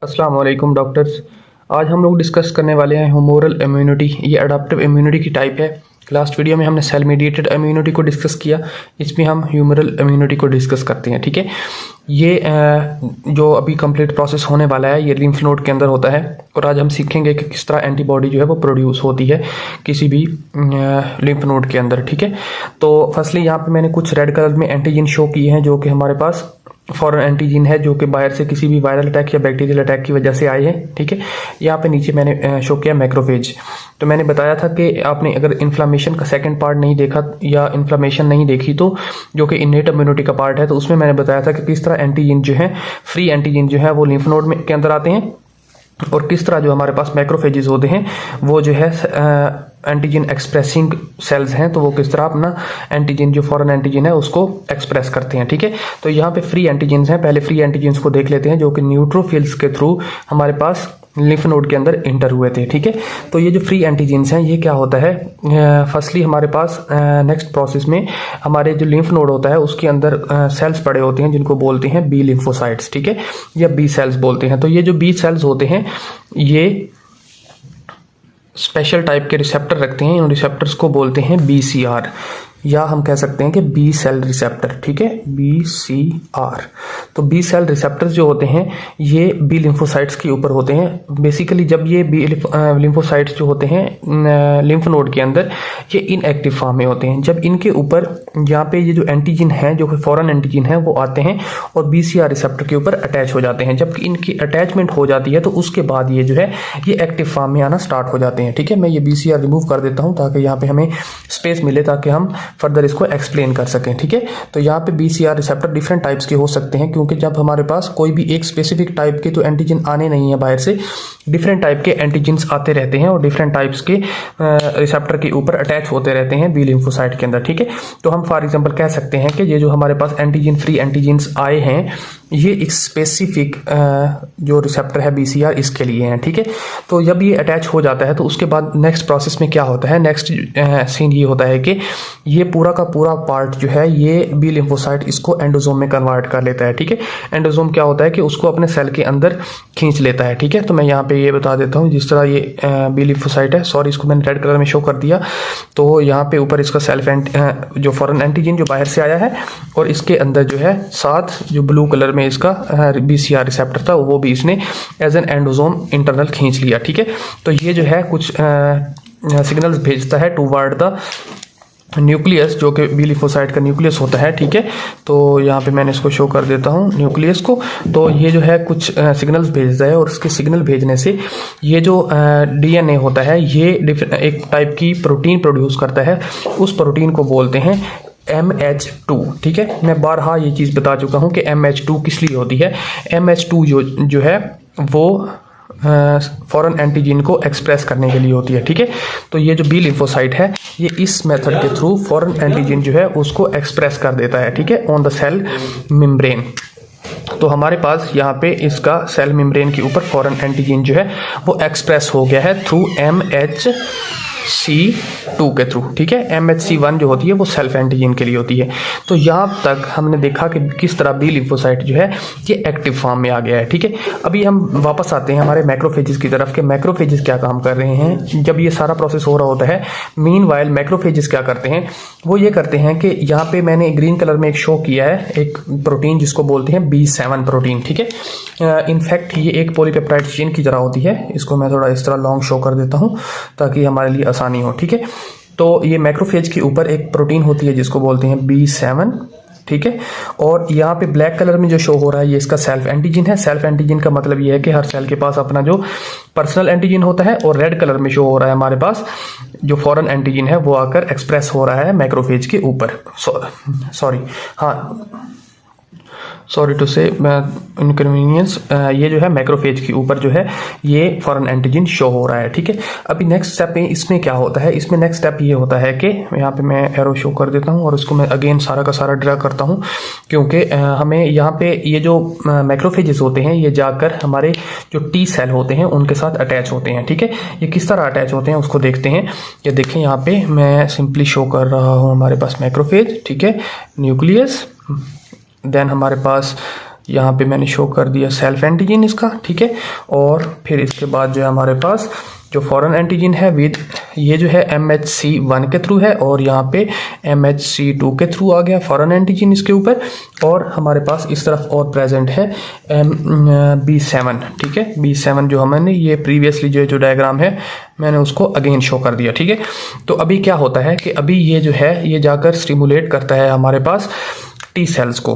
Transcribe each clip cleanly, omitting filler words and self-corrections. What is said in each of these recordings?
अस्सलाम वालेकुम डॉक्टर्स। आज हम लोग डिस्कस करने वाले हैं ह्यूमोरल इम्यूनिटी। ये अडैप्टिव इम्यूनिटी की टाइप है। लास्ट वीडियो में हमने सेल मीडिएटेड इम्यूनिटी को डिस्कस किया, इसमें हम ह्यूमोरल इम्यूनिटी को डिस्कस करते हैं। ठीक है, ये जो अभी कंप्लीट प्रोसेस होने वाला है ये लिम्फ नोड के अंदर होता है और आज हम सीखेंगे कि किस तरह एंटीबॉडी जो है वो प्रोड्यूस होती है किसी भी लिम्फ नोड के अंदर। ठीक है, तो फर्स्टली यहाँ पे मैंने कुछ रेड कलर में एंटीजन शो किए हैं जो कि हमारे पास फॉरेन एंटीजन है, जो कि बाहर से किसी भी वायरल अटैक या बैक्टीरियल अटैक की वजह से आए हैं। ठीक है, यहाँ पे नीचे मैंने शो किया मैक्रोफेज। तो मैंने बताया था कि आपने अगर इन्फ्लामेशन का सेकंड पार्ट नहीं देखा या इन्फ्लामेशन नहीं देखी तो जो कि इनेट इम्यूनिटी का पार्ट है, तो उसमें मैंने बताया था कि किस तरह एंटीजन जो है, फ्री एंटीजन जो है वो लिम्फ नोड में के अंदर आते हैं और किस तरह जो हमारे पास मैक्रोफेजेस होते हैं वो जो है एंटीजन एक्सप्रेसिंग सेल्स हैं, तो वो किस तरह अपना एंटीजन जो फॉरेन एंटीजन है उसको एक्सप्रेस करते हैं। ठीक है, तो यहाँ पे फ्री एंटीजन्स हैं। पहले फ्री एंटीजन्स को देख लेते हैं जो कि न्यूट्रोफिल्स के थ्रू हमारे पास लिम्फ नोड के अंदर इंटर हुए थे। ठीक है, तो ये जो फ्री एंटीजन्स हैं ये क्या होता है, फर्स्टली हमारे पास नेक्स्ट प्रोसेस में हमारे जो लिम्फ नोड होता है उसके अंदर सेल्स पड़े होते हैं जिनको बोलते हैं बी लिम्फोसाइट्स। ठीक है, या बी सेल्स बोलते हैं। तो ये जो बी सेल्स होते हैं ये स्पेशल टाइप के रिसेप्टर रखते हैं। इन रिसेप्टर्स को बोलते हैं BCR, या हम कह सकते हैं कि बी सेल रिसेप्टर। ठीक है, BCR। तो बी सेल रिसेप्टर्स जो होते हैं ये बी लिम्फोसाइट्स के ऊपर होते हैं। बेसिकली जब ये बी लिम्फोसाइट्स जो होते हैं लिम्फ नोड के अंदर ये इनएक्टिव फॉर्म में होते हैं। जब इनके ऊपर यहाँ पे ये जो एंटीजन है, जो कि फॉरेन एंटीजन है, वो आते हैं और BCR रिसेप्टर के ऊपर अटैच हो जाते हैं। जब इनकी अटैचमेंट हो जाती है तो उसके बाद ये जो है ये एक्टिव फॉर्म में आना स्टार्ट हो जाते हैं। ठीक है, मैं ये BCR रिमूव कर देता हूँ ताकि यहाँ पे हमें स्पेस मिले ताकि हम फर्दर इसको एक्सप्लेन कर सकें। ठीक है, तो यहाँ पे BCR रिसेप्टर डिफरेंट टाइप्स के हो सकते हैं क्योंकि जब हमारे पास कोई भी एक स्पेसिफिक टाइप के तो एंटीजन आने नहीं है बाहर से, डिफरेंट टाइप के एंटीजन्स आते रहते हैं और डिफरेंट टाइप्स के रिसेप्टर के ऊपर अटैच होते रहते हैं बी लिम्फोसाइट के अंदर। ठीक है, तो हम फॉर एग्जांपल कह सकते हैं कि ये जो हमारे पास एंटीजन फ्री एंटीजन्स आए हैं ये एक स्पेसिफिक जो रिसेप्टर है BCR इसके लिए हैं। ठीक है, तो जब ये अटैच हो जाता है तो उसके बाद नेक्स्ट प्रोसेस में क्या होता है, नेक्स्ट सीन ये होता है कि ये पूरा का पूरा पार्ट जो है ये बी लिम्फोसाइट इसको एंडोसोम में कन्वर्ट कर लेता है। ठीक है, एंडोसोम क्या होता है कि उसको अपने सेल के अंदर खींच लेता है। ठीक है, तो मैं यहाँ पे ये बता देता हूँ, जिस तरह ये बी लिम्फोसाइट है, सॉरी इसको मैंने रेड कलर में शो कर दिया, तो यहाँ पे ऊपर इसका सेल्फ जो फॉरेन एंटीजन जो बाहर से आया है और इसके अंदर जो है साथ जो ब्लू कलर में इसका BCR रिसेप्टर था वो भी इसने एज एन एंडोसोम इंटरनल खींच लिया। ठीक है, तो ये जो है कुछ सिग्नल्स भेजता है टूवर्ड द न्यूक्लियस, जो कि बी लिम्फोसाइट का न्यूक्लियस होता है। ठीक है, तो यहाँ पे मैंने इसको शो कर देता हूँ न्यूक्लियस को। तो ये जो है कुछ सिग्नल्स भेजता है और उसके सिग्नल भेजने से ये जो DNA होता है ये एक टाइप की प्रोटीन प्रोड्यूस करता है। उस प्रोटीन को बोलते हैं MH2। ठीक है, मैं बारहा ये चीज़ बता चुका हूँ कि MH2 किस लिए होती है। MH2 जो है वो फॉरेन एंटीजन को एक्सप्रेस करने के लिए होती है। ठीक है, तो ये जो बी लिम्फोसाइट है ये इस मेथड के थ्रू फॉरेन एंटीजन जो है उसको एक्सप्रेस कर देता है। ठीक है, ऑन द सेल मेम्ब्रेन। तो हमारे पास यहाँ पे इसका सेल मेम्ब्रेन के ऊपर फॉरेन एंटीजन जो है वो एक्सप्रेस हो गया है थ्रू MHC2 के थ्रू। ठीक है, MHC1 जो होती है वो सेल्फ एंटीजन के लिए होती है। तो यहाँ तक हमने देखा कि किस तरह बी लिम्फोसाइट जो है ये एक्टिव फॉर्म में आ गया है। ठीक है, अभी हम वापस आते हैं हमारे मैक्रोफेजेस की तरफ कि मैक्रोफेजेस क्या काम कर रहे हैं जब ये सारा प्रोसेस हो रहा होता है। मीनवाइल मैक्रोफेजेस क्या करते हैं, वो ये करते हैं कि यहाँ पे मैंने ग्रीन कलर में एक शो किया है एक प्रोटीन जिसको बोलते हैं B7 प्रोटीन। ठीक है, इनफैक्ट ये एक पॉलीपेप्टाइड चेन की तरह होती है। इसको मैं थोड़ा इस तरह लॉन्ग शो कर देता हूँ ताकि हमारे लिए आसानी हो। ठीक है, तो ये मैक्रोफेज के ऊपर एक प्रोटीन होती है जिसको बोलते हैं B7। ठीक है, और यहाँ पे ब्लैक कलर में जो शो हो रहा है ये इसका सेल्फ एंटीजन है। सेल्फ एंटीजन का मतलब ये है कि हर सेल के पास अपना जो पर्सनल एंटीजन होता है, और रेड कलर में शो हो रहा है हमारे पास जो फॉरेन एंटीजन है वो आकर एक्सप्रेस हो रहा है मैक्रोफेज के ऊपर। सॉरी टू से इनकन्वीनियंस, ये जो है मैक्रोफेज के ऊपर जो है ये फॉरेन एंटीजन शो हो रहा है। ठीक है, अभी नेक्स्ट स्टेप में इसमें क्या होता है, इसमें नेक्स्ट स्टेप ये होता है कि यहाँ पे मैं एरो शो कर देता हूँ और इसको मैं अगेन सारा का सारा ड्रा करता हूँ क्योंकि हमें यहाँ पे ये जो मैक्रोफेजेस होते हैं ये जाकर हमारे जो T सेल होते हैं उनके साथ अटैच होते हैं। ठीक है, ये किस तरह अटैच होते हैं उसको देखते हैं। ये देखें यहाँ पे मैं सिंपली शो कर रहा हूँ हमारे पास मैक्रोफेज। ठीक है, न्यूक्लियस, देन हमारे पास यहाँ पे मैंने शो कर दिया सेल्फ एंटीजन इसका, ठीक है। और फिर इसके बाद जो है हमारे पास जो फॉरेन एंटीजन है विद ये जो है MHC1 के थ्रू है, और यहाँ पे MHC2 के थ्रू आ गया फॉरेन एंटीजन इसके ऊपर। और हमारे पास इस तरफ और प्रेजेंट है B7, ठीक है। B7 जो हमने ये प्रीवियसली जो डायग्राम है मैंने उसको अगेन शो कर दिया, ठीक है। तो अभी क्या होता है कि अभी ये जो है ये जाकर स्टिमुलेट करता है हमारे पास टी सेल्स को।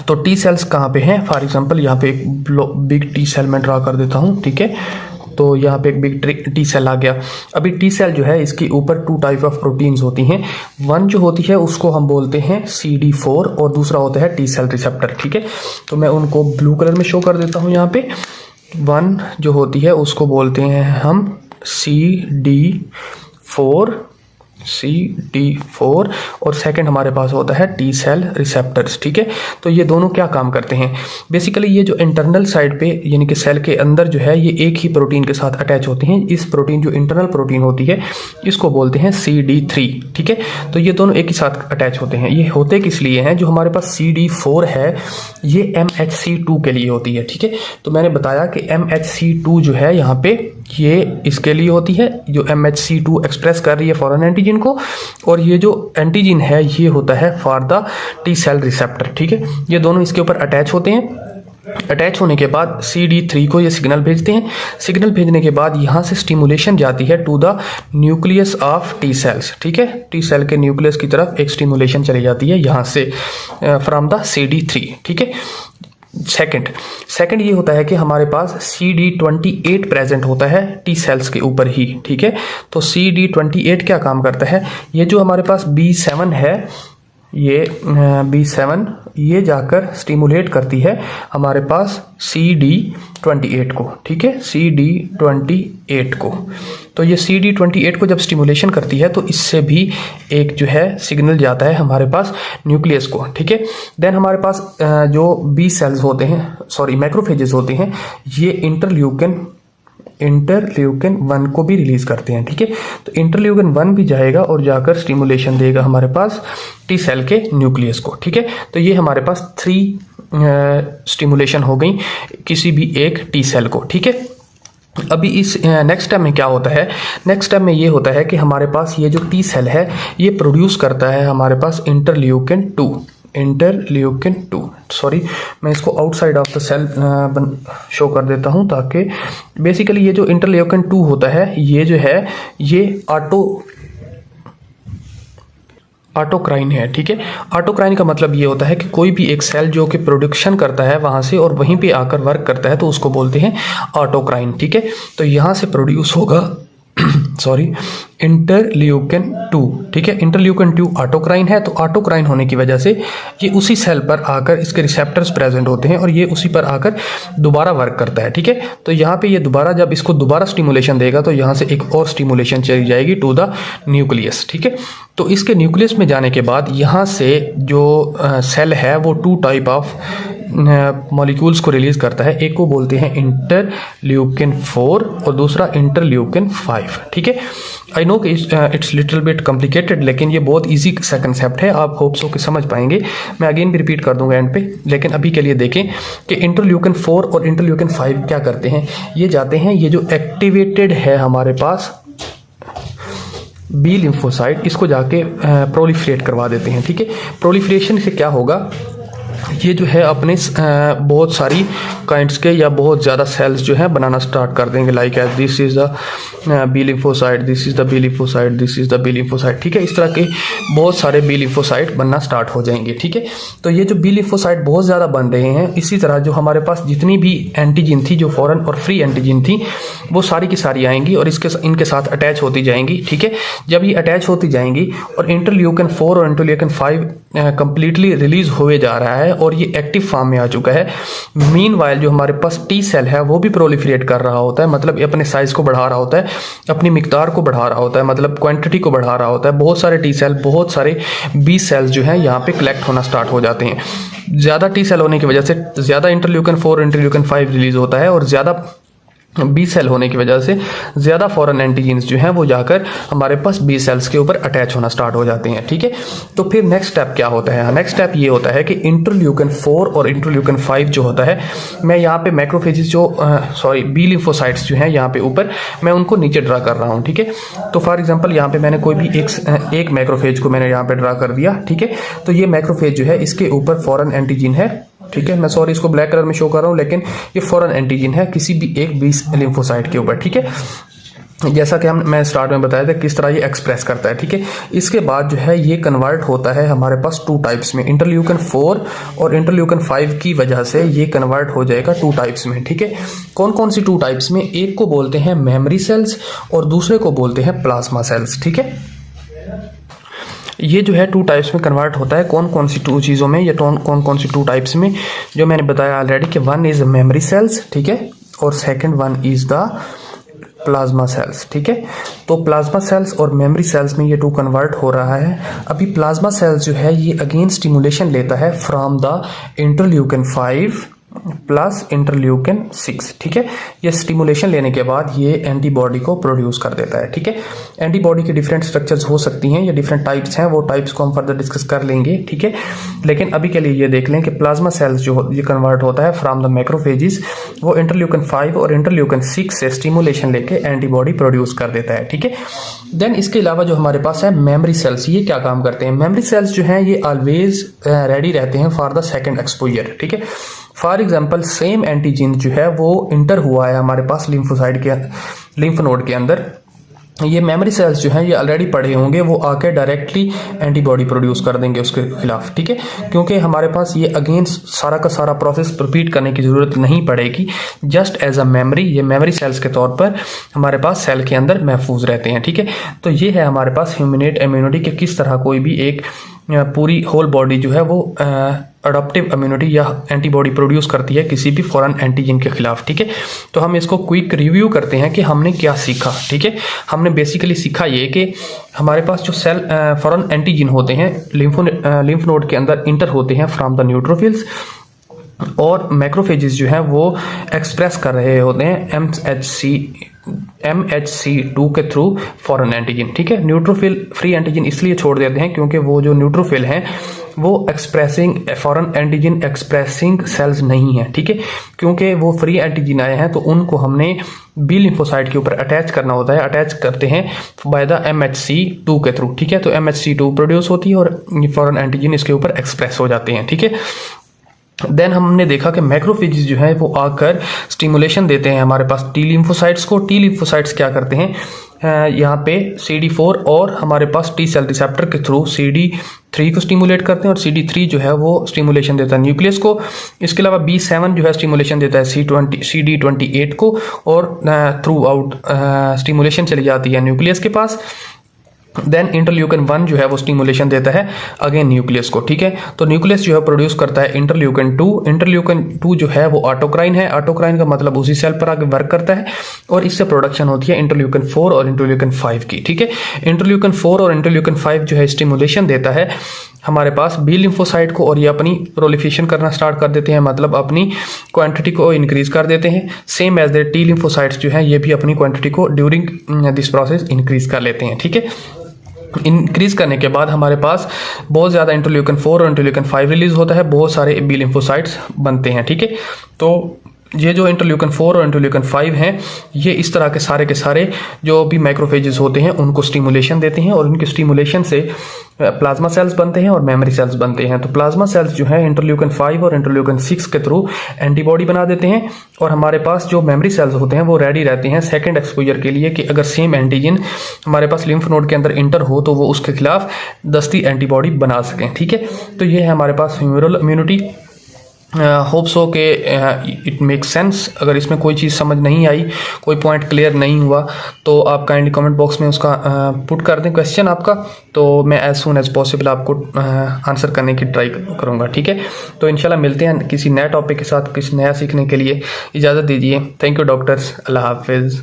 तो टी सेल्स कहाँ पे हैं? फॉर एग्जांपल यहाँ पे एक बिग टी सेल मैं ड्रा कर देता हूँ, ठीक है। तो यहाँ पे एक बिग टी सेल आ गया। अभी टी सेल जो है इसके ऊपर 2 टाइप ऑफ प्रोटीन्स होती हैं। वन जो होती है उसको हम बोलते हैं CD4 और दूसरा होता है टी सेल रिसेप्टर, ठीक है। तो मैं उनको ब्लू कलर में शो कर देता हूँ। यहाँ पे वन जो होती है उसको बोलते हैं हम CD4 और सेकंड हमारे पास होता है टी सेल रिसेप्टर्स, ठीक है। तो ये दोनों क्या काम करते हैं? बेसिकली ये जो इंटरनल साइड पे यानी कि सेल के अंदर जो है ये एक ही प्रोटीन के साथ अटैच होते हैं। इस प्रोटीन जो इंटरनल प्रोटीन होती है इसको बोलते हैं CD3, ठीक है। तो ये दोनों एक ही साथ अटैच होते हैं। ये होते किस लिए हैं? जो हमारे पास CD4 है ये MHC2 के लिए होती है, ठीक है। तो मैंने बताया कि MHC2 जो है यहाँ पे ये इसके लिए होती है, जो MHC2 एक्सप्रेस कर रही है फॉरेन एंटीजन को, और ये जो एंटीजन है ये होता है for the T cell receptor, ठीक है। ये दोनों इसके ऊपर अटैच होते हैं। अटैच होने के बाद CD3 को ये सिग्नल भेजते हैं। सिग्नल भेजने के बाद यहाँ से स्टिमुलेशन जाती है to the nucleus of T cells, ठीक है। टी सेल के न्यूक्लियस की तरफ एक स्टिमुलेशन चली जाती है यहाँ से फ्रॉम द CD3, ठीक है। सेकंड ये होता है कि हमारे पास CD28 प्रेजेंट होता है टी सेल्स के ऊपर ही, ठीक है। तो CD28 क्या काम करता है? ये जो हमारे पास B7 है ये B7 ये जाकर स्टिमुलेट करती है हमारे पास CD28 को, ठीक है, CD28 को। तो ये CD28 को जब स्टिमुलेशन करती है तो इससे भी एक जो है सिग्नल जाता है हमारे पास न्यूक्लियस को, ठीक है। देन हमारे पास जो बी सेल्स होते हैं, सॉरी मैक्रोफेजेस होते हैं, ये इंटरल्यूकिन 1 को भी रिलीज करते हैं, ठीक है। तो इंटरल्यूकिन 1 भी जाएगा और जाकर स्टिमुलेशन देगा हमारे पास टी सेल के न्यूक्लियस को, ठीक है। तो ये हमारे पास 3 स्टिमुलेशन हो गई किसी भी एक टी सेल को, ठीक है। अभी इस नेक्स्ट स्टेप में क्या होता है? नेक्स्ट स्टेप में ये होता है कि हमारे पास ये जो टी सेल है ये प्रोड्यूस करता है हमारे पास इंटरल्यूकिन 2, सॉरी मैं इसको outside of the cell show कर देता हूं, ताकि बेसिकली ये जो इंटरल्यूकिन 2 होता है ये जो है ये ऑटोक्राइन है, ठीक है। ऑटोक्राइन का मतलब ये होता है कि कोई भी एक सेल जो कि प्रोडक्शन करता है वहां से और वहीं पे आकर वर्क करता है तो उसको बोलते हैं ऑटोक्राइन, ठीक है। तो यहां से प्रोड्यूस होगा सॉरी इंटरल्यूकिन 2, ठीक है। इंटरल्यूकिन 2 ऑटोक्राइन है, तो ऑटोक्राइन होने की वजह से ये उसी सेल पर आकर इसके रिसेप्टर्स प्रेजेंट होते हैं और ये उसी पर आकर दोबारा वर्क करता है, ठीक है। तो यहाँ पे ये दोबारा जब इसको दोबारा स्टिमुलेशन देगा तो यहाँ से एक और स्टिमुलेशन चली जाएगी टू द न्यूक्लियस, ठीक है। तो इसके न्यूक्लियस में जाने के बाद यहाँ से जो सेल है वो 2 टाइप ऑफ मॉलिक्यूल्स को रिलीज करता है। एक को बोलते हैं इंटरल्यूकिन 4 और दूसरा इंटरल्यूकिन 5, ठीक है। आई नो कि इट्स लिटिल बिट कॉम्प्लिकेटेड, लेकिन ये बहुत इजी सा कंसेप्ट है, आप होप्स हो कि समझ पाएंगे। मैं अगेन भी रिपीट कर दूंगा एंड पे, लेकिन अभी के लिए देखें कि इंटरल्यूकिन 4 और इंटरल्यूकिन 5 क्या करते हैं। ये जाते हैं, ये जो एक्टिवेटेड है हमारे पास बी लिम्फोसाइट, इसको जाके प्रोलिफरेट करवा देते हैं, ठीक है। प्रोलिफरेशन से क्या होगा, ये जो है अपने बहुत सारी काइंड्स के या बहुत ज़्यादा सेल्स जो है बनाना स्टार्ट कर देंगे, like as this is the B lymphocyte, this is the B lymphocyte, this is the B lymphocyte, ठीक है। इस तरह के बहुत सारे बी लिम्फोसाइट बनना स्टार्ट हो जाएंगे, ठीक है। तो ये जो बी लिम्फोसाइट बहुत ज़्यादा बन रहे हैं, इसी तरह जो हमारे पास जितनी भी एंटीजन थी, जो फॉरेन और फ्री एंटीजन थी, वो सारी की सारी आएंगी और इनके साथ अटैच होती जाएंगी, ठीक है। जब ये अटैच होती जाएंगी और इंटरल्यूकिन 4 और इंटरल्यूकिन 5 कंप्लीटली रिलीज हुए जा रहा है और ये एक्टिव फॉर्म में आ चुका है। मीनवाइल जो हमारे पास टी सेल है वो भी प्रोलिफरेट कर रहा होता है, मतलब अपने साइज को बढ़ा रहा होता है, अपनी मिकदार को बढ़ा रहा होता है, मतलब क्वांटिटी को बढ़ा रहा होता है। बहुत सारे टी सेल, बहुत सारे बी सेल्स जो हैं यहाँ पे कलेक्ट होना स्टार्ट हो जाते हैं। ज़्यादा टी सेल होने की वजह से ज़्यादा इंटरल्यूकिन 4 इंटरल्यूकिन 5 रिलीज होता है और ज़्यादा बी सेल होने की वजह से ज़्यादा फॉरेन एंटीजेंस जो हैं वो जाकर हमारे पास बी सेल्स के ऊपर अटैच होना स्टार्ट हो जाते हैं, ठीक है। तो फिर नेक्स्ट स्टेप क्या होता है? नेक्स्ट स्टेप ये होता है कि इंटरल्यूकन 4 और इंटरल्यूकन 5 जो होता है, मैं यहाँ पे मैक्रोफेजेस जो बी लिम्फोसाइट्स जो हैं यहाँ पे ऊपर, मैं उनको नीचे ड्रा कर रहा हूँ, ठीक है। तो फॉर एग्जाम्पल यहाँ पे मैंने कोई भी एक मैक्रोफेज को मैंने यहाँ पे ड्रा कर दिया, ठीक है। तो ये मैक्रोफेज जो है इसके ऊपर फॉरेन एंटीजन है, ठीक है। मैं सॉरी इसको ब्लैक कलर में शो कर रहा हूँ, लेकिन ये फॉरेन एंटीजन है किसी भी एक बी लिम्फोसाइट के ऊपर, ठीक है। जैसा कि मैं स्टार्ट में बताया था किस तरह ये एक्सप्रेस करता है, ठीक है। इसके बाद जो है ये कन्वर्ट होता है हमारे पास 2 टाइप्स में, इंटरल्यूकन 4 और इंटरल्यूकन 5 की वजह से ये कन्वर्ट हो जाएगा 2 टाइप्स में, ठीक है। कौन कौन सी 2 टाइप्स में? एक को बोलते हैं मेमोरी सेल्स और दूसरे को बोलते हैं प्लाज्मा सेल्स, ठीक है। ये जो है 2 टाइप्स में कन्वर्ट होता है। कौन कौन सी 2 चीज़ों में, या कौन कौन सी 2 टाइप्स में, जो मैंने बताया ऑलरेडी कि 1 इज़ मेमोरी सेल्स, ठीक है, और second 1 is the plasma cells, ठीक है। तो प्लाज्मा सेल्स और मेमोरी सेल्स में ये 2 कन्वर्ट हो रहा है। अभी प्लाज्मा सेल्स जो है ये अगेन स्टिमुलेशन लेता है from the interleukin 5 plus interleukin 6, ठीक है। ये स्टिमुलेशन लेने के बाद ये एंटीबॉडी को प्रोड्यूस कर देता है, ठीक है। एंटीबॉडी के डिफरेंट स्ट्रक्चर्स हो सकती हैं या डिफरेंट टाइप्स हैं, वो टाइप्स को हम फर्दर डिस्कस कर लेंगे, ठीक है। लेकिन अभी के लिए ये देख लें कि प्लाज्मा सेल्स जो ये कन्वर्ट होता है फ्रॉम द मैक्रोफेजेस, वो इंटरल्यूकन 5 और इंटरल्यूकन 6 से स्टिमुलेशन लेके एंटीबॉडी प्रोड्यूस कर देता है, ठीक है। देन इसके अलावा जो हमारे पास है मेमोरी सेल्स, ये क्या काम करते हैं? मेमोरी सेल्स जो हैं ये ऑलवेज रेडी रहते हैं फॉर द सेकेंड एक्सपोजर, ठीक है। फॉर एग्जाम्पल सेम एंटीजन जो है वो इंटर हुआ है हमारे पास लिम्फोसाइट के लिम्फ नोड के अंदर, ये मेमोरी सेल्स जो हैं ये ऑलरेडी पड़े होंगे, वो आके डायरेक्टली एंटीबॉडी प्रोड्यूस कर देंगे उसके खिलाफ, ठीक है। क्योंकि हमारे पास ये अगेन सारा का सारा प्रोसेस रिपीट करने की ज़रूरत नहीं पड़ेगी, जस्ट एज अ मेमोरी ये मेमोरी सेल्स के तौर पर हमारे पास सेल के अंदर महफूज रहते हैं, ठीक है। तो ये है हमारे पास ह्यूमनेट इम्यूनिटी के किस तरह कोई भी एक पूरी होल बॉडी जो है वो अडॉप्टिव इम्यूनिटी या एंटीबॉडी प्रोड्यूस करती है किसी भी फॉरेन एंटीजन के खिलाफ, ठीक है। तो हम इसको क्विक रिव्यू करते हैं कि हमने क्या सीखा, ठीक है। हमने बेसिकली सीखा ये कि हमारे पास जो सेल फॉरेन एंटीजन होते हैं लिम्फ नोड के अंदर इंटर होते हैं फ्रॉम द न्यूट्रोफिल्स, और मैक्रोफेजेस जो हैं वो एक्सप्रेस कर रहे होते हैं MHC2 के थ्रू फॉरेन एंटीजन, ठीक है। न्यूट्रोफिल फ्री एंटीजन इसलिए छोड़ देते हैं क्योंकि वो जो न्यूट्रोफिल हैं वो expressing foreign antigen expressing cells नहीं है, ठीक है। क्योंकि वो फ्री एंटीजन आए हैं तो उनको हमने बी लिम्फोसाइट के ऊपर अटैच करना होता है, अटैच करते हैं बाय द MHC2 के थ्रू, ठीक है। तो MHC2 प्रोड्यूस होती है और फॉरेन एंटीजन इसके ऊपर एक्सप्रेस हो जाते हैं, ठीक है। देन हमने देखा कि मैक्रोफेजेस जो है वो आकर स्टिमुलेशन देते हैं हमारे पास टी लिम्फोसाइट्स को। टी लिम्फोसाइट्स क्या करते हैं, यहाँ पे CD4 और हमारे पास टी सेल रिसेप्टर के थ्रू CD3 को स्टिमुलेट करते हैं, और CD3 जो है वो स्टिमुलेशन देता है न्यूक्लियस को। इसके अलावा B7 जो है स्टिमुलेशन देता है CD28 को, और थ्रू आउट स्टिमुलेशन चली जाती है न्यूक्लियस के पास। देन इंटरल्यूकन 1 जो है वो स्टिमुलेशन देता है अगेन न्यूक्लियस को, ठीक है। तो न्यूक्लियस जो है प्रोड्यूस करता है इंटरल्यूकन 2। इंटरल्यूकन 2 जो है वो ऑटोक्राइन है, ऑटोक्राइन का मतलब उसी सेल पर आगे वर्क करता है, और इससे प्रोडक्शन होती है इंटरल्यूकन 4 और इंटरल्यूकन 5 की, ठीक है। इंटरल्यूकन 4 और इंटरल्यूकन 5 जो है स्टिमुलेशन देता है हमारे पास बी लिम्फोसाइट को, और ये अपनी प्रोलिफरेशन करना स्टार्ट कर देते हैं, मतलब अपनी क्वांटिटी को इंक्रीज कर देते हैं। Same as the T lymphocytes जो है ये भी अपनी क्वांटिटी को ड्यूरिंग दिस प्रोसेस इंक्रीज कर लेते हैं, ठीक है। इंक्रीज करने के बाद हमारे पास बहुत ज़्यादा इंटरल्यूकन 4 और इंटरल्यूकन 5 रिलीज होता है, बहुत सारे बी लिम्फोसाइट्स बनते हैं, ठीक है। तो ये जो इंटरल्यूकन 4 और इंटरल्यूकन 5 हैं ये इस तरह के सारे जो भी माइक्रोफेजेस होते हैं उनको स्टिमुलेशन देते हैं, और उनके स्टिमुलेशन से प्लाज्मा सेल्स बनते हैं और मेमोरी सेल्स बनते हैं। तो प्लाज्मा सेल्स जो है इंटरल्यूकन 5 और इंटरल्यूकन 6 के थ्रू एंटीबॉडी बना देते हैं, और हमारे पास जो मेमोरी सेल्स होते हैं वो रेडी रहते हैं सेकंड एक्सपोजर के लिए, कि अगर सेम एंटीजन हमारे पास लिम्फ नोड के अंदर इंटर हो तो वो उसके खिलाफ दस्ती एंटीबॉडी बना सकें, ठीक है। तो ये है हमारे पास ह्यूमरल इम्यूनिटी। होप सो के इट मेक सेंस। अगर इसमें कोई चीज़ समझ नहीं आई, कोई पॉइंट क्लियर नहीं हुआ, तो आप काइंडली कमेंट बॉक्स में उसका पुट कर दें क्वेश्चन आपका, तो मैं एज सून एज पॉसिबल आपको आंसर करने की ट्राई करूँगा, ठीक है। तो इंशाल्लाह मिलते हैं किसी नए टॉपिक के साथ, किसी नया सीखने के लिए। इजाज़त दीजिए। Thank you doctors. अल्लाह हाफिज़।